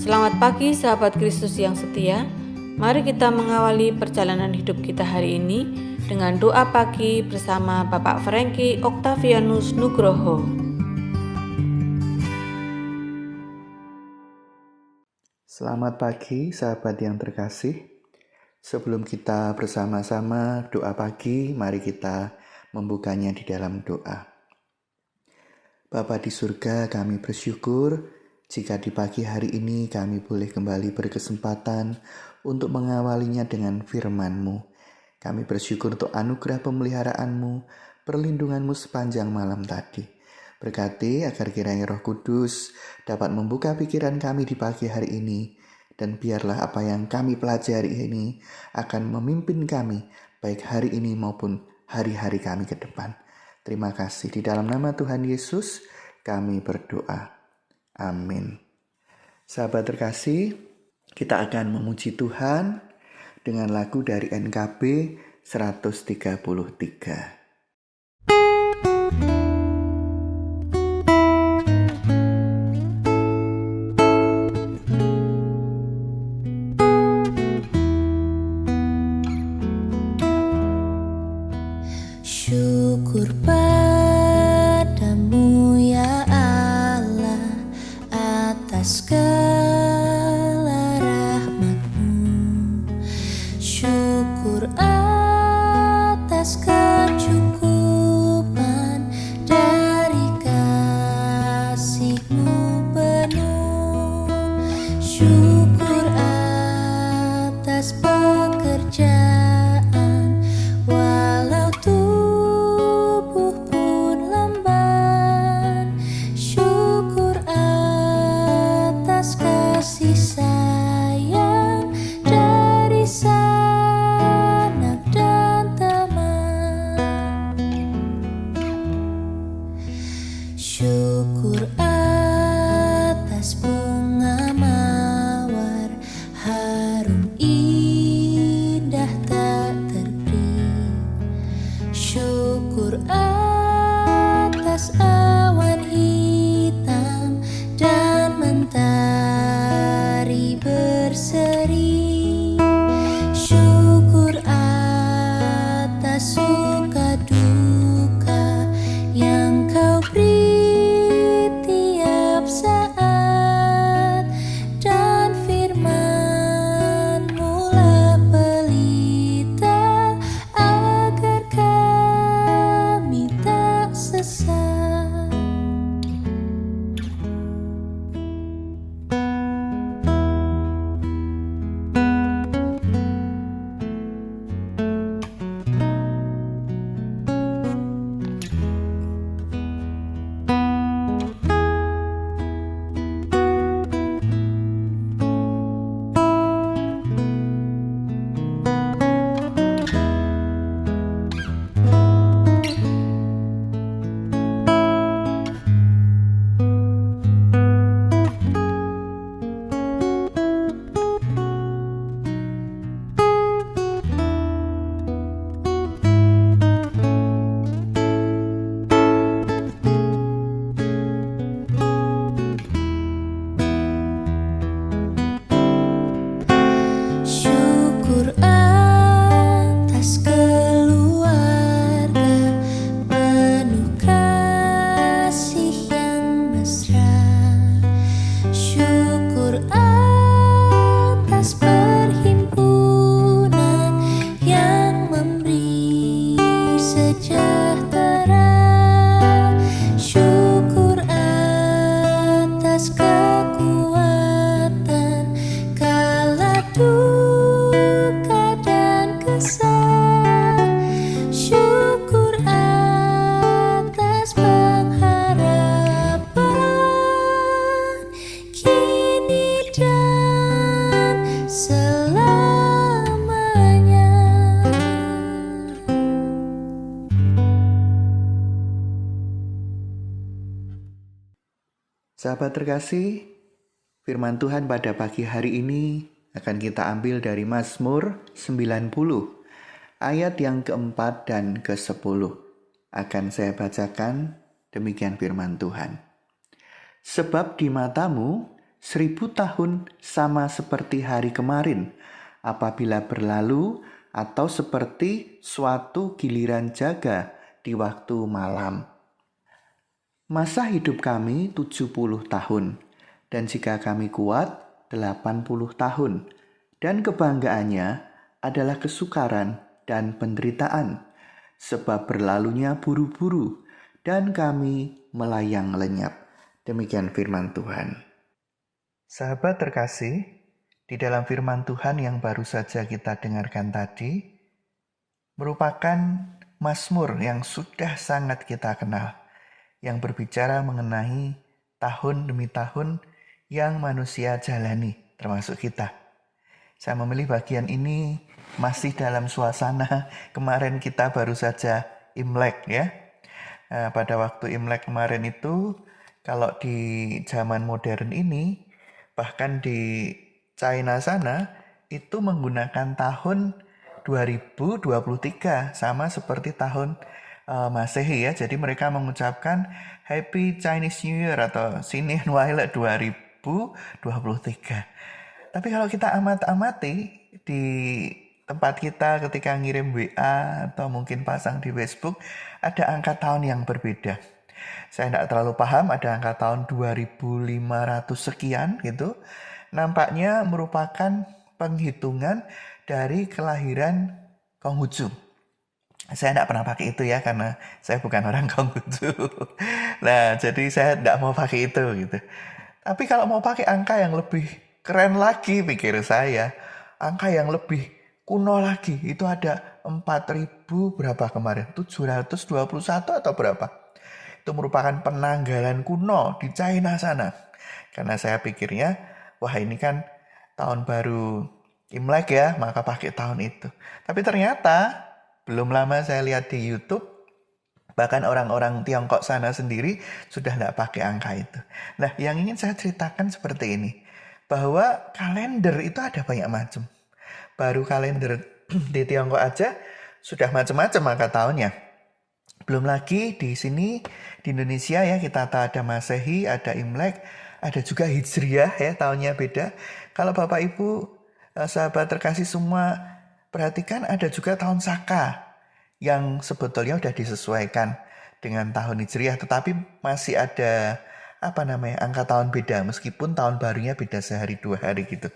Selamat pagi sahabat Kristus yang setia. Mari kita mengawali perjalanan hidup kita hari ini dengan doa pagi bersama Bapak Franky Octavianus Nugroho. Selamat pagi sahabat yang terkasih. Sebelum kita bersama-sama doa pagi, mari kita membukanya di dalam doa. Bapa di surga, kami bersyukur jika di pagi hari ini kami boleh kembali berkesempatan untuk mengawalinya dengan firman-Mu. Kami bersyukur untuk anugerah pemeliharaan-Mu, perlindungan-Mu sepanjang malam tadi. Berkati agar kiranya Roh Kudus dapat membuka pikiran kami di pagi hari ini, dan biarlah apa yang kami pelajari ini akan memimpin kami baik hari ini maupun hari-hari kami ke depan. Terima kasih, di dalam nama Tuhan Yesus kami berdoa. Amin. Sahabat terkasih, kita akan memuji Tuhan dengan lagu dari NKB 133. Syukur padamu ya Allah atas segala rahmat-Mu. Syukur atas kecukupan dari kasih-Mu penuh. Syukur atas pekerjaan walau tubuh pun lemah. Syukur atas kasih sayang dari sanak dan teman. Syukur atas bunga mawar harum indah tak terberi. Syukur atas awan hitam dan mentari berseri. Syukur atas suka duka yang Kau beri tiap saat, dan firman-Mu lah pelita agar kami tak sesat. Syukur atas keluarga penuh kasih yang mesra. Syukur atas perhimpunan yang memberi sejahtera. Syukur atas kekuatan kala duka dan kesal. Syukur atas pengharapan kini dan selamanya. Sahabat terkasih, firman Tuhan pada pagi hari ini akan kita ambil dari Mazmur 90 ayat yang keempat dan ke-10. Akan saya bacakan, demikian firman Tuhan. Sebab di matamu 1000 tahun sama seperti hari kemarin apabila berlalu atau seperti suatu giliran jaga di waktu malam. Masa hidup kami 70 tahun, dan jika kami kuat 80 tahun, dan kebanggaannya adalah kesukaran dan penderitaan, sebab berlalunya buru-buru, dan kami melayang lenyap. Demikian firman Tuhan. Sahabat terkasih, di dalam firman Tuhan yang baru saja kita dengarkan tadi, merupakan mazmur yang sudah sangat kita kenal, yang berbicara mengenai tahun demi tahun yang manusia jalani, termasuk kita. Saya memilih bagian ini masih dalam suasana kemarin kita baru saja Imlek ya. Pada waktu Imlek kemarin itu, kalau di zaman modern ini, bahkan di China sana, itu menggunakan tahun 2023, sama seperti tahun Masehi ya. Jadi mereka mengucapkan Happy Chinese New Year atau Sinian Wailek 2023. Tapi kalau kita amati di tempat kita ketika ngirim WA atau mungkin pasang di Facebook, ada angka tahun yang berbeda. Saya tidak terlalu paham, ada angka tahun 2500 sekian gitu. Nampaknya merupakan penghitungan dari kelahiran Konghucu. Saya tidak pernah pakai itu ya, karena saya bukan orang Konghucu. Nah, jadi saya tidak mau pakai itu gitu. Tapi kalau mau pakai angka yang lebih keren lagi, pikir saya, angka yang lebih kuno lagi, itu ada 4000 berapa kemarin? 721 atau berapa? Itu merupakan penanggalan kuno di China sana. Karena saya pikirnya, wah ini kan tahun baru Imlek ya, maka pakai tahun itu. Tapi ternyata belum lama saya lihat di YouTube, bahkan orang-orang Tiongkok sana sendiri sudah tidak pakai angka itu. Nah, yang ingin saya ceritakan seperti ini, bahwa kalender itu ada banyak macam. Baru kalender di Tiongkok aja sudah macam-macam angka tahunnya. Belum lagi di sini di Indonesia ya, kita tahu ada Masehi, ada Imlek, ada juga Hijriah ya, tahunnya beda. Kalau Bapak Ibu, sahabat terkasih semua, perhatikan ada juga tahun Saka yang sebetulnya sudah disesuaikan dengan tahun Hijriah, tetapi masih ada angka tahun beda, meskipun tahun barunya beda sehari 2 hari gitu.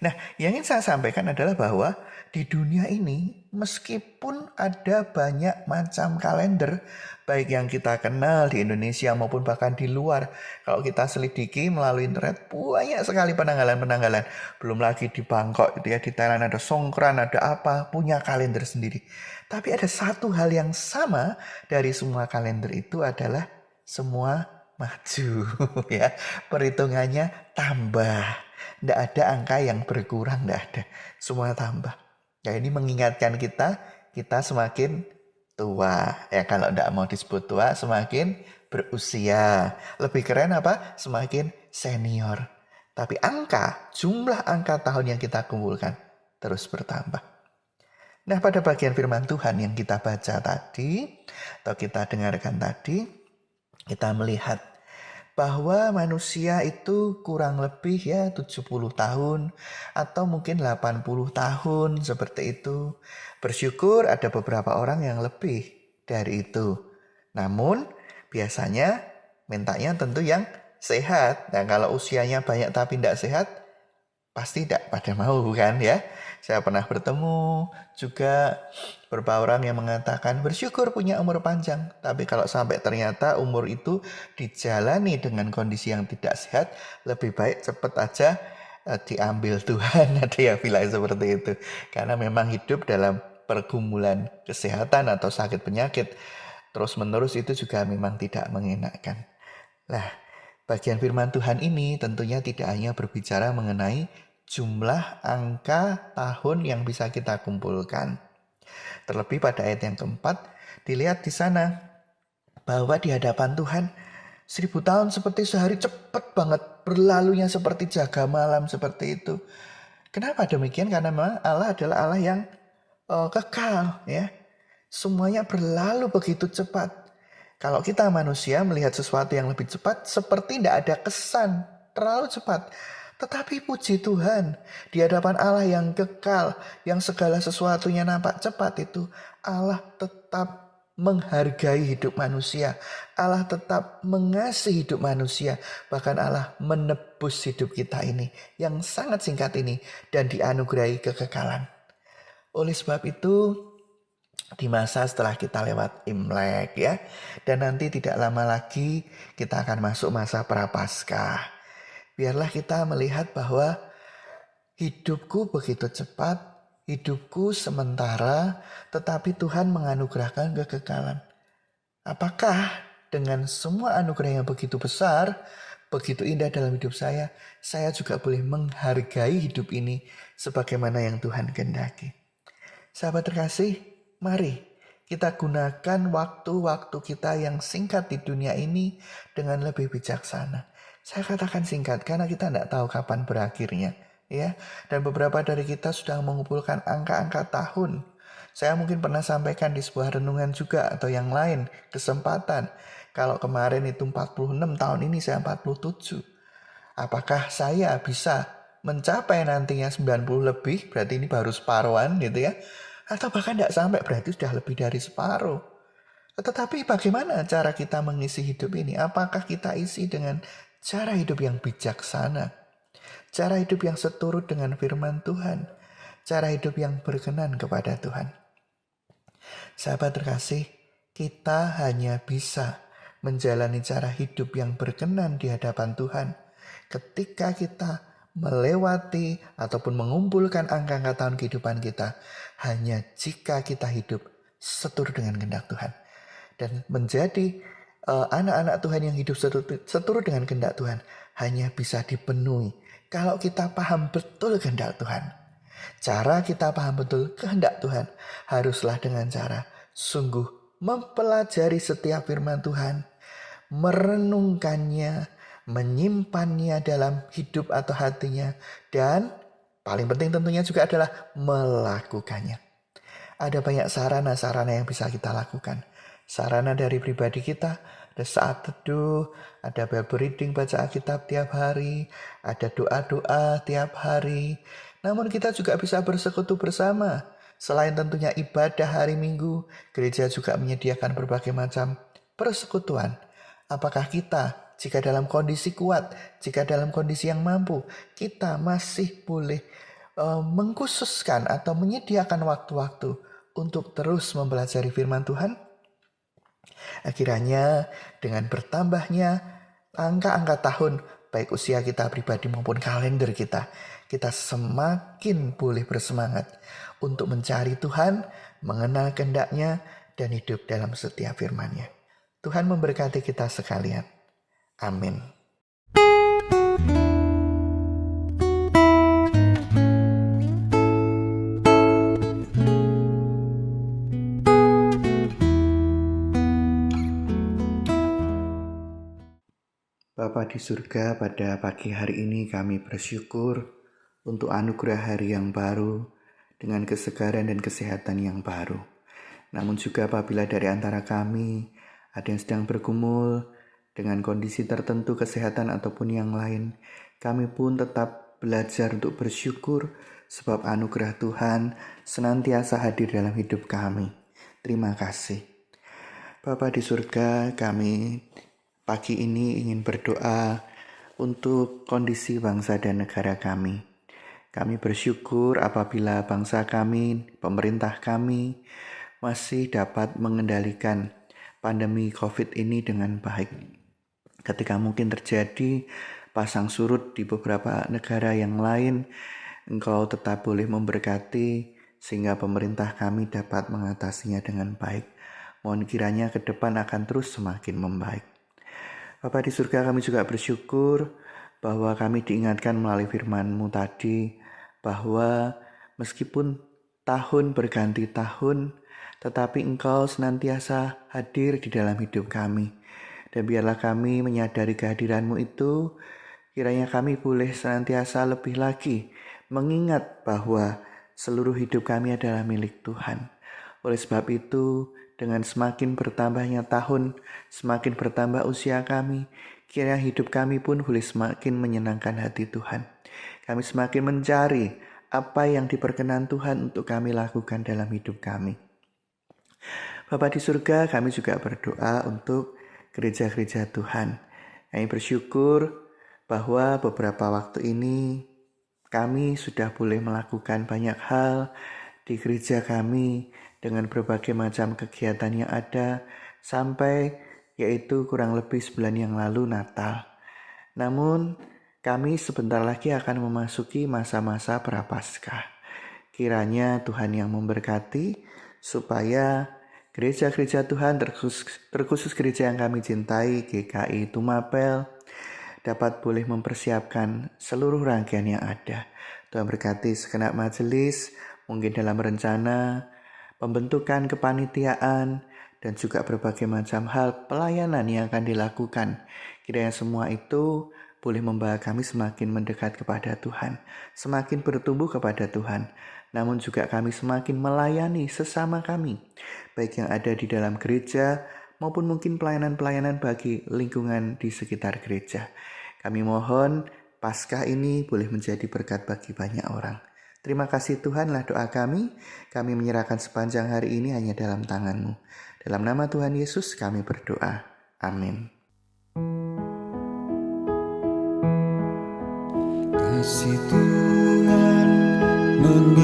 Nah, yang ingin saya sampaikan adalah bahwa di dunia ini, meskipun ada banyak macam kalender, baik yang kita kenal di Indonesia maupun bahkan di luar, kalau kita selidiki melalui internet, banyak sekali penanggalan-penanggalan. Belum lagi di Bangkok, gitu ya, di Thailand ada Songkran, ada apa, punya kalender sendiri. Tapi ada satu hal yang sama dari semua kalender itu adalah semua maju, ya, perhitungannya tambah. Tidak ada angka yang berkurang, tidak ada. Semua tambah. Ya, ini mengingatkan kita semakin tua. Ya, kalau tidak mau disebut tua, semakin berusia. Lebih keren apa? Semakin senior. Tapi jumlah angka tahun yang kita kumpulkan terus bertambah. Nah, pada bagian firman Tuhan yang kita baca tadi, atau kita dengarkan tadi, kita melihat bahwa manusia itu kurang lebih ya 70 tahun atau mungkin 80 tahun seperti itu. Bersyukur ada beberapa orang yang lebih dari itu. Namun biasanya mintanya tentu yang sehat. Nah, kalau usianya banyak tapi tidak sehat, pasti tidak pada mau kan ya. Saya pernah bertemu juga beberapa orang yang mengatakan bersyukur punya umur panjang. Tapi kalau sampai ternyata umur itu dijalani dengan kondisi yang tidak sehat, lebih baik cepat aja diambil Tuhan. Ada yang bilang seperti itu. Karena memang hidup dalam pergumulan kesehatan atau sakit penyakit terus menerus itu juga memang tidak mengenakan. Nah, bagian firman Tuhan ini tentunya tidak hanya berbicara mengenai jumlah angka tahun yang bisa kita kumpulkan. Terlebih pada ayat yang keempat, dilihat di sana bahwa di hadapan Tuhan 1000 tahun seperti sehari, cepat banget, berlalunya seperti jaga malam seperti itu. Kenapa demikian? Karena memang Allah adalah Allah yang kekal ya. Semuanya berlalu begitu cepat. Kalau kita manusia melihat sesuatu yang lebih cepat, seperti tidak ada kesan. terlalu cepat. Tetapi puji Tuhan, di hadapan Allah yang kekal, yang segala sesuatunya nampak cepat itu, Allah tetap menghargai hidup manusia. Allah tetap mengasihi hidup manusia. Bahkan Allah menebus hidup kita ini yang sangat singkat ini dan dianugerahi kekekalan. Oleh sebab itu, di masa setelah kita lewat Imlek ya, dan nanti tidak lama lagi kita akan masuk masa Prapaskah. Biarlah kita melihat bahwa hidupku begitu cepat, hidupku sementara, tetapi Tuhan menganugerahkan kekekalan. Apakah dengan semua anugerah yang begitu besar, begitu indah dalam hidup saya juga boleh menghargai hidup ini sebagaimana yang Tuhan kehendaki. Sahabat terkasih, mari kita gunakan waktu-waktu kita yang singkat di dunia ini dengan lebih bijaksana. Saya katakan singkat karena kita tidak tahu kapan berakhirnya, ya. Dan beberapa dari kita sudah mengumpulkan angka-angka tahun. Saya mungkin pernah sampaikan di sebuah renungan juga atau yang lain kesempatan. Kalau kemarin itu 46, tahun ini saya 47. Apakah saya bisa mencapai nantinya 90 lebih, berarti ini baru separuhan gitu ya. Atau bahkan tidak sampai, berarti sudah lebih dari separuh. Tetapi bagaimana cara kita mengisi hidup ini? Apakah kita isi dengan cara hidup yang bijaksana? Cara hidup yang seturut dengan firman Tuhan? Cara hidup yang berkenan kepada Tuhan? Sahabat terkasih, kita hanya bisa menjalani cara hidup yang berkenan di hadapan Tuhan ketika kita melewati ataupun mengumpulkan angka-angka tahun kehidupan kita hanya jika kita hidup seturut dengan kehendak Tuhan. Dan menjadi anak-anak Tuhan yang hidup seturut dengan kehendak Tuhan hanya bisa dipenuhi kalau kita paham betul kehendak Tuhan. Cara kita paham betul kehendak Tuhan haruslah dengan cara sungguh mempelajari setiap firman Tuhan, merenungkannya, menyimpannya dalam hidup atau hatinya, dan paling penting tentunya juga adalah melakukannya. Ada banyak sarana-sarana yang bisa kita lakukan. Sarana dari pribadi kita, ada saat teduh, ada Bible reading, baca Alkitab tiap hari, ada doa-doa tiap hari. Namun kita juga bisa bersekutu bersama. Selain tentunya ibadah hari Minggu, gereja juga menyediakan berbagai macam persekutuan. Apakah kita, jika dalam kondisi kuat, jika dalam kondisi yang mampu, kita masih boleh mengkhususkan atau menyediakan waktu-waktu untuk terus mempelajari firman Tuhan? Akhirnya dengan bertambahnya angka-angka tahun, baik usia kita pribadi maupun kalender kita semakin boleh bersemangat untuk mencari Tuhan, mengenal kehendak-Nya, dan hidup dalam setiap firman-Nya. Tuhan memberkati kita sekalian. Amin. Bapa di surga, pada pagi hari ini kami bersyukur untuk anugerah hari yang baru dengan kesegaran dan kesehatan yang baru. Namun juga apabila dari antara kami ada yang sedang bergumul dengan kondisi tertentu kesehatan ataupun yang lain, kami pun tetap belajar untuk bersyukur sebab anugerah Tuhan senantiasa hadir dalam hidup kami. Terima kasih. Bapa di surga, kami pagi ini ingin berdoa untuk kondisi bangsa dan negara kami. Kami bersyukur apabila bangsa kami, pemerintah kami masih dapat mengendalikan pandemi COVID ini dengan baik. Ketika mungkin terjadi pasang surut di beberapa negara yang lain, Engkau tetap boleh memberkati sehingga pemerintah kami dapat mengatasinya dengan baik. Mohon kiranya ke depan akan terus semakin membaik. Bapa di surga, kami juga bersyukur bahwa kami diingatkan melalui firman-Mu tadi bahwa meskipun tahun berganti tahun, tetapi Engkau senantiasa hadir di dalam hidup kami. Dan biarlah kami menyadari kehadiran-Mu itu, kiranya kami boleh senantiasa lebih lagi mengingat bahwa seluruh hidup kami adalah milik Tuhan. Oleh sebab itu, dengan semakin bertambahnya tahun, semakin bertambah usia kami, Kiranya hidup kami pun boleh semakin menyenangkan hati Tuhan. Kami semakin mencari apa yang diperkenan Tuhan untuk kami lakukan dalam hidup kami. Bapa di surga, kami juga berdoa untuk gereja-gereja Tuhan. Kami bersyukur bahwa beberapa waktu ini kami sudah boleh melakukan banyak hal di gereja kami dengan berbagai macam kegiatan yang ada sampai yaitu kurang lebih sebulan yang lalu Natal. Namun kami sebentar lagi akan memasuki masa-masa Prapaskah. Kiranya Tuhan yang memberkati supaya gereja-gereja Tuhan terkhusus gereja yang kami cintai GKI Tumapel dapat boleh mempersiapkan seluruh rangkaian yang ada. Tuhan berkati segenap majelis, mungkin dalam rencana pembentukan kepanitiaan dan juga berbagai macam hal pelayanan yang akan dilakukan. Kiranya semua itu boleh membawa kami semakin mendekat kepada Tuhan, semakin bertumbuh kepada Tuhan, namun juga kami semakin melayani sesama kami, baik yang ada di dalam gereja maupun mungkin pelayanan-pelayanan bagi lingkungan di sekitar gereja. Kami mohon Paskah ini boleh menjadi berkat bagi banyak orang. Terima kasih Tuhanlah doa kami menyerahkan sepanjang hari ini hanya dalam tangan-Mu. Dalam nama Tuhan Yesus kami berdoa. Amin. Kasih Tuhan mengiringimu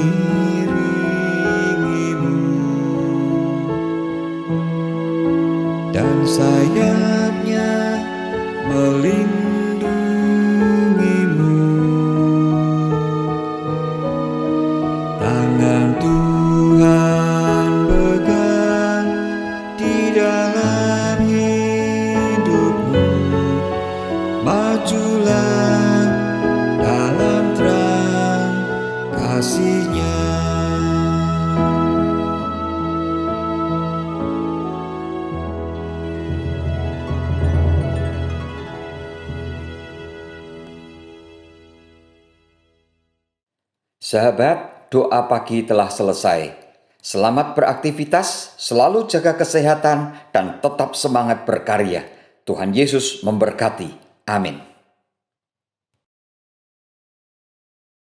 dan sayapnya melindungimu. Tangan Tuhan pegang di dalam hidupmu. Majulah dalam terang kasih-Nya. Sahabat, doa pagi telah selesai. Selamat beraktivitas, selalu jaga kesehatan, dan tetap semangat berkarya. Tuhan Yesus memberkati. Amin.